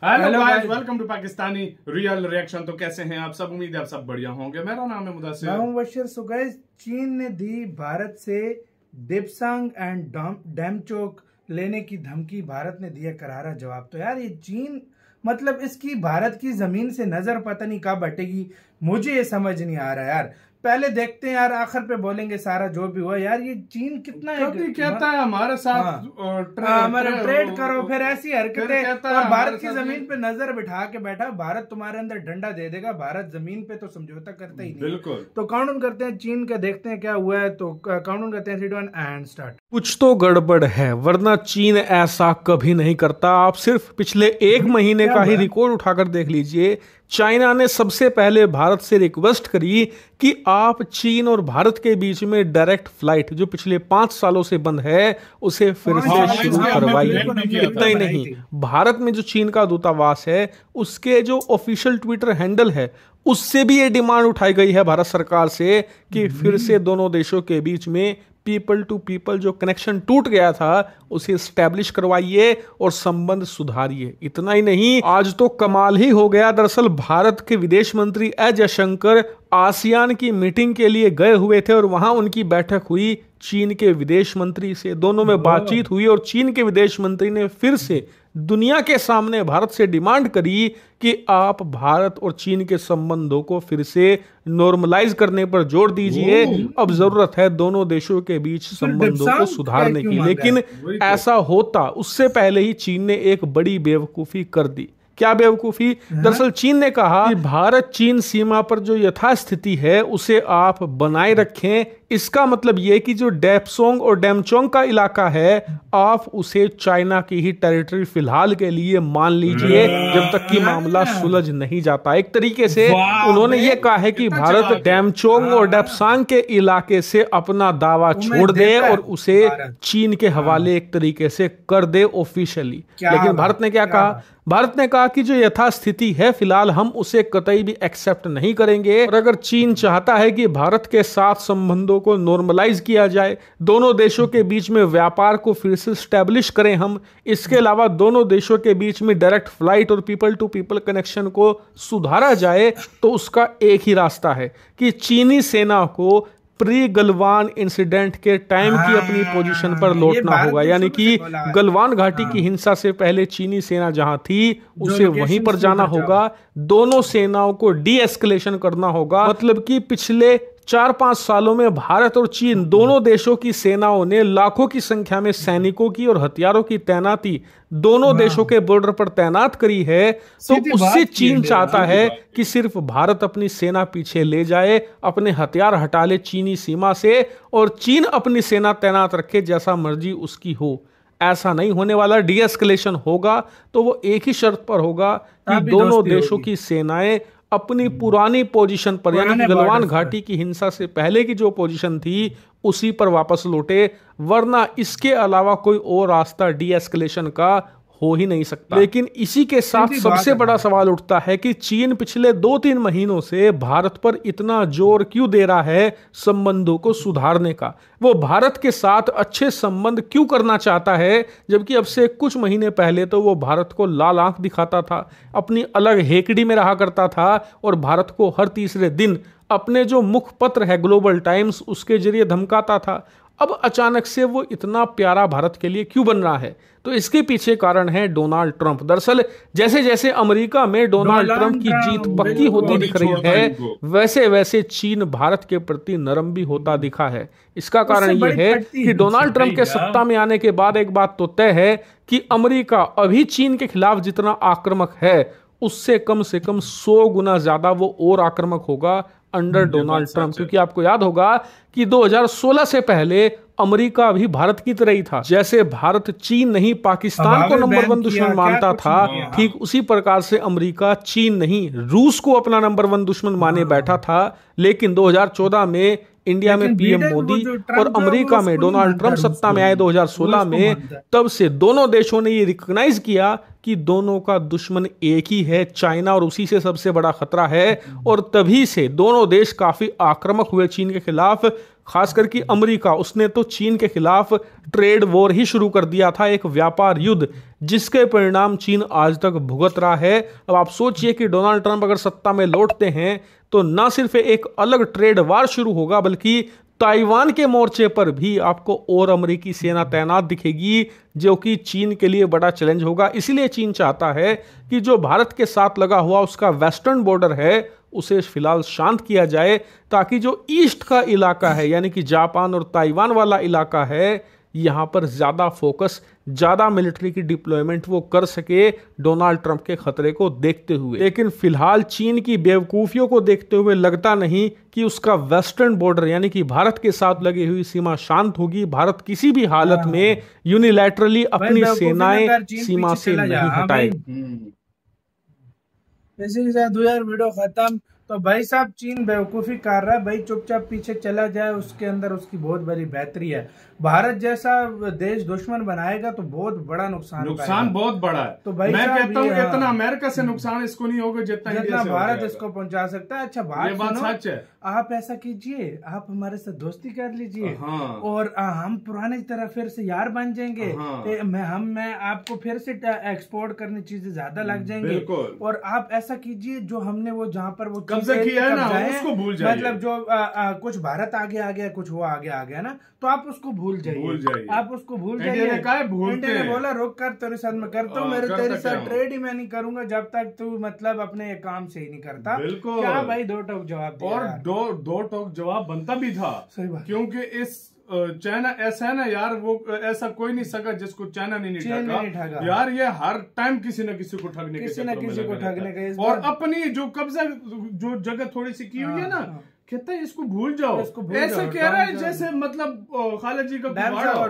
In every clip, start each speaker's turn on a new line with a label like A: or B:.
A: Hello guys, welcome to Pakistani real reaction. तो कैसे हैं आप सब? उम्मीद है आप सब बढ़िया होंगे। मेरा नाम है मुदस्सिर,
B: मैं हूं मुबश्शिर। सो गाइस, चीन ने दी भारत से डिप्सांग एंड डेमचोक लेने की धमकी। भारत ने दिया करारा जवाब। तो यार ये चीन मतलब इसकी भारत की जमीन से नजर पता नहीं कब हटेगी, मुझे ये समझ नहीं आ रहा यार। पहले देखते हैं यार, आखिर पे बोलेंगे सारा जो भी हुआ। यार ये चीन कितना
A: कहता है हमारे साथ
B: ट्रेड करो, फिर ऐसी हरकतें, और भारत की जमीन पे नजर बिठा के बैठा। भारत तुम्हारे अंदर डंडा दे देगा, भारत जमीन पे तो समझौता करता ही नहीं।
A: बिल्कुल।
B: तो काउंट करते हैं चीन का, देखते हैं क्या हुआ है। तो काउंट करते हैं 3, 2, 1 एंड स्टार्ट।
C: कुछ तो गड़बड़ है, वरना चीन ऐसा कभी नहीं करता। आप सिर्फ पिछले एक महीने का ही रिकॉर्ड उठाकर देख लीजिए। चाइना ने सबसे पहले भारत से रिक्वेस्ट करी कि आप चीन और भारत के बीच में डायरेक्ट फ्लाइट जो पिछले 5 सालों से बंद है उसे फिर से शुरू करवाइए। इतना ही नहीं, भारत में जो चीन का दूतावास है उसके जो ऑफिशियल ट्विटर हैंडल है उससे भी ये डिमांड उठाई गई है भारत सरकार से कि फिर से दोनों देशों के बीच में पीपल टू पीपल जो कनेक्शन टूट गया था उसे स्टैब्लिश करवाइए और संबंध सुधारिए। इतना ही नहीं, आज तो कमाल ही हो गया। दरअसल भारत के विदेश मंत्री एस जयशंकर आसियान की मीटिंग के लिए गए हुए थे और वहां उनकी बैठक हुई चीन के विदेश मंत्री से। दोनों में बातचीत हुई और चीन के विदेश मंत्री ने फिर से दुनिया के सामने भारत से डिमांड करी कि आप भारत और चीन के संबंधों को फिर से नॉर्मलाइज करने पर जोर दीजिए। अब जरूरत है दोनों देशों के बीच संबंधों को सुधारने की। लेकिन ऐसा होता उससे पहले ही चीन ने एक बड़ी बेवकूफी कर दी। क्या बेवकूफी? दरअसल चीन ने कहा कि भारत चीन सीमा पर जो यथास्थिति है उसे आप बनाए रखें। इसका मतलब यह कि जो डेप्सोंग और डेमचोंग का इलाका है आप उसे चाइना की ही टेरिटरी फिलहाल के लिए मान लीजिए जब तक कि मामला सुलझ नहीं जाता। एक तरीके से उन्होंने ये कहा है कि भारत डेमचोंग और डेप्सांग के इलाके से अपना दावा छोड़ दे और उसे चीन के हवाले एक तरीके से कर दे ऑफिशियली। लेकिन भारत ने क्या कहा? भारत ने कहा कि जो यथास्थिति है फिलहाल हम उसे कतई भी एक्सेप्ट नहीं करेंगे, और अगर चीन चाहता है कि भारत के साथ संबंधों को नॉर्मलाइज किया जाए, दोनों देशों के बीच में व्यापार को फिर से स्टैब्लिश करें हम, इसके अलावा दोनों देशों के बीच में डायरेक्ट फ्लाइट और पीपल टू पीपल कनेक्शन को सुधारा जाए, तो उसका एक ही रास्ता है कि चीनी सेना को प्री गलवान इंसिडेंट के टाइम की अपनी पोजीशन पर लौटना होगा। यानी कि गलवान घाटी की हिंसा से पहले चीनी सेना जहां थी उसे वहीं पर जाना होगा। दोनों सेनाओं को डी एस्केलेशन करना होगा। मतलब कि पिछले 4-5 सालों में भारत और चीन दोनों देशों की सेनाओं ने लाखों की संख्या में सैनिकों की और हथियारों की तैनाती दोनों देशों के बॉर्डर पर तैनात करी है। तो उससे चीन चाहता है कि सिर्फ भारत अपनी सेना पीछे ले जाए, अपने हथियार हटा ले चीनी सीमा से और चीन अपनी सेना तैनात रखे जैसा मर्जी उसकी हो। ऐसा नहीं होने वाला। डी एस्केलेशन होगा तो वो एक ही शर्त पर होगा कि दोनों देशों की सेनाएं अपनी पुरानी पोजीशन पर, यानी गलवान घाटी की हिंसा से पहले की जो पोजीशन थी उसी पर वापस लौटे, वरना इसके अलावा कोई और रास्ता डी एस्केलेशन का हो ही नहीं सकता। लेकिन इसी के साथ सबसे बड़ा सवाल उठता है कि चीन पिछले 2-3 महीनों से भारत पर इतना जोर क्यों दे रहा है संबंधों को सुधारने का? वो भारत के साथ अच्छे संबंध क्यों करना चाहता है, जबकि अब से कुछ महीने पहले तो वो भारत को लाल आंख दिखाता था, अपनी अलग हेकड़ी में रहा करता था और भारत को हर तीसरे दिन अपने जो मुखपत्र है ग्लोबल टाइम्स उसके जरिए धमकाता था। अब अचानक से वो इतना प्यारा भारत के लिए क्यों बन रहा है? तो इसके पीछे कारण है डोनाल्ड ट्रंप। दरअसल जैसे जैसे अमेरिका में डोनाल्ड ट्रंप की जीत पक्की होती दिख रही है, वैसे वैसे चीन भारत के प्रति नरम भी होता दिखा है। इसका कारण यह है कि डोनाल्ड ट्रंप के सत्ता में आने के बाद एक बात तो तय है कि अमेरिका अभी चीन के खिलाफ जितना आक्रामक है उससे कम से कम 100 गुना ज्यादा वो और आक्रामक होगा अंडर डोनाल्ड ट्रंप। क्योंकि आपको याद होगा कि 2016 से पहले अमेरिका भी भारत की तरह ही था। जैसे भारत चीन नहीं पाकिस्तान को नंबर 1 दुश्मन मानता था, ठीक उसी प्रकार से अमेरिका चीन नहीं रूस को अपना नंबर 1 दुश्मन माने बैठा था। लेकिन 2014 में इंडिया में पीएम मोदी और अमेरिका में डोनाल्ड ट्रंप सत्ता में आए 2016 में, तब से दोनों देशों ने ये रिकॉग्नाइज किया कि दोनों का दुश्मन एक ही है, चाइना, और उसी से सबसे बड़ा खतरा है। और तभी से दोनों देश काफी आक्रामक हुए चीन के खिलाफ। खासकर कि अमेरिका, उसने तो चीन के खिलाफ ट्रेड वॉर ही शुरू कर दिया था, एक व्यापार युद्ध, जिसके परिणाम चीन आज तक भुगत रहा है। अब आप सोचिए कि डोनाल्ड ट्रंप अगर सत्ता में लौटते हैं तो न सिर्फ एक अलग ट्रेड वार शुरू होगा, बल्कि ताइवान के मोर्चे पर भी आपको और अमेरिकी सेना तैनात दिखेगी, जो कि चीन के लिए बड़ा चैलेंज होगा। इसीलिए चीन चाहता है कि जो भारत के साथ लगा हुआ उसका वेस्टर्न बॉर्डर है उसे फिलहाल शांत किया जाए, ताकि जो ईस्ट का इलाका है यानी कि जापान और ताइवान वाला इलाका है, यहाँ पर ज़्यादा फोकस, ज़्यादा मिलिट्री की डिप्लॉयमेंट वो कर सके डोनाल्ड ट्रंप के खतरे को देखते हुए। लेकिन फिलहाल चीन की बेवकूफ़ियों को देखते हुए लगता नहीं कि उसका वेस्टर्न बॉर्डर यानी कि भारत के साथ लगी हुई सीमा शांत होगी। भारत किसी भी हालत में यूनिलैटरली अपनी सेनाएं सीमा से नहीं हटाएगी।
B: इसी के साथ यार वीडियो खत्म। तो भाई साहब चीन बेवकूफ़ी कर रहा है भाई, चुपचाप पीछे चला जाए, उसके अंदर उसकी बहुत बड़ी बेहतरी है। भारत जैसा देश दुश्मन बनाएगा तो बहुत बड़ा नुकसान
A: बहुत बड़ा है।
B: तो भाई
A: मैं कहता हूँ इतना अमेरिका से नुकसान इसको नहीं होगा जितना
B: भारत इसको पहुंचा सकता है। अच्छा
A: बात सच है।
B: आप ऐसा कीजिए, आप हमारे साथ दोस्ती कर लीजिए और हम पुरानी तरह फिर से यार बन जाएंगे। मैं आपको फिर से एक्सपोर्ट करनी चीजें ज्यादा लग जाएंगे। और आप ऐसा कीजिए, जो हमने वो जहाँ पर वो
A: कब्जा किया है ना उसको भूल जाइए।
B: मतलब जो कुछ भारत आगे आ गया, कुछ वो आगे आ गया ना, तो आप उसको भूल जाइए। आप उसको भूल जाइए। इंडिया ने बोला रोक कर तेरे साथ मैं करता हूँ, मेरे तेरे साथ ट्रेड ही मैं नहीं करूंगा जब तक तू मतलब अपने काम से ही नहीं करता। क्या भाई दो टोक जवाब दिया। और
A: दो टोक जवाब बनता भी था।
B: सही बात।
A: क्योंकि इस चाइना ऐसा है ना यार, वो ऐसा कोई नहीं सका जिसको चाइना नहीं ठगा यार। ये हर टाइम किसी न किसी को ठगने के और अपनी जो कब्जा जो जगह थोड़ी सी की हुई है ना, कहता है इसको भूल जाओ। ऐसा कह रहा है जैसे मतलब खालिद जी का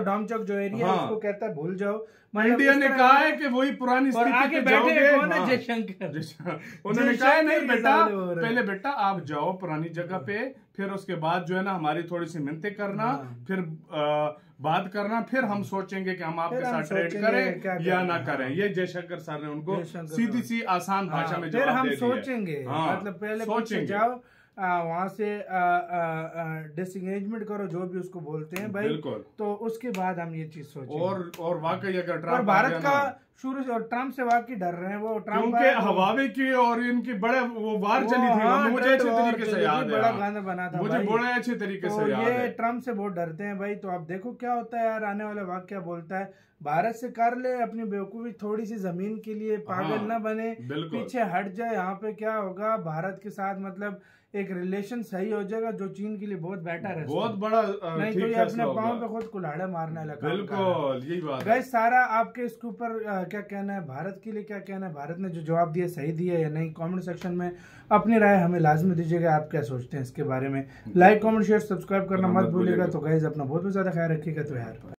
B: डोमचौक जो एरिया है उसको कहता है भूल जाओ।
A: इंडिया ने कहा है कि वही पुरानी स्थिति पे जाओगे।
B: जयशंकर
A: उन्होंने कहा नहीं बेटा, पहले बेटा आप जाओ पुरानी जगह पे, फिर उसके बाद जो है ना हमारी थोड़ी सी मिन्नतें करना, फिर बात करना, फिर हम सोचेंगे कि हम आपके साथ ट्रेड करें या ना करें। ये जयशंकर सर ने उनको सीधी सी आसान भाषा में जवाब दे दिया।
B: सोचेंगे मतलब पहले सोचेंगे, जाओ वहां से डिसएंगेजमेंट करो, जो भी उसको बोलते हैं भाई। तो उसके बाद हम ये चीज सोचेंगे। और
A: वाकई अगर ट्रम्प
B: भारत का शुरू से और ट्रम्प से वाकई डर रहे हैं वो, ट्रम्प
A: के हवावे की और इनकी बड़े वो वार चली थी, मुझे अच्छे तरीके से याद है।
B: बड़ा गाना बना था
A: मुझे बड़े अच्छे तरीके से याद है।
B: ये ट्रम्प से बहुत डरते हैं भाई। तो आप देखो क्या होता है यार, आने वाला वक्त क्या बोलता है। भारत से कर ले अपनी बेवकूफी, थोड़ी सी जमीन के लिए पागल न बने, पीछे हट जाए। यहाँ पे क्या होगा, भारत के साथ मतलब एक रिलेशन सही हो जाएगा, जो चीन के लिए बहुत बेटर है,
A: बहुत बड़ा।
B: नहीं तो ये अपने पाँव पे खुद कुल्हाड़े मारने लगा।
A: बिल्कुल यही बात
B: है। सारा आपके इसके ऊपर क्या कहना है, भारत के लिए क्या कहना है, भारत ने जो जवाब दिया सही दिया या नहीं, कमेंट सेक्शन में अपनी राय हमें लाजमी दीजिएगा। आप क्या सोचते हैं इसके बारे में। लाइक कमेंट शेयर सब्सक्राइब करना मत भूलिएगा। तो गाइस अपना बहुत ज्यादा ख्याल रखिएगा। तो यार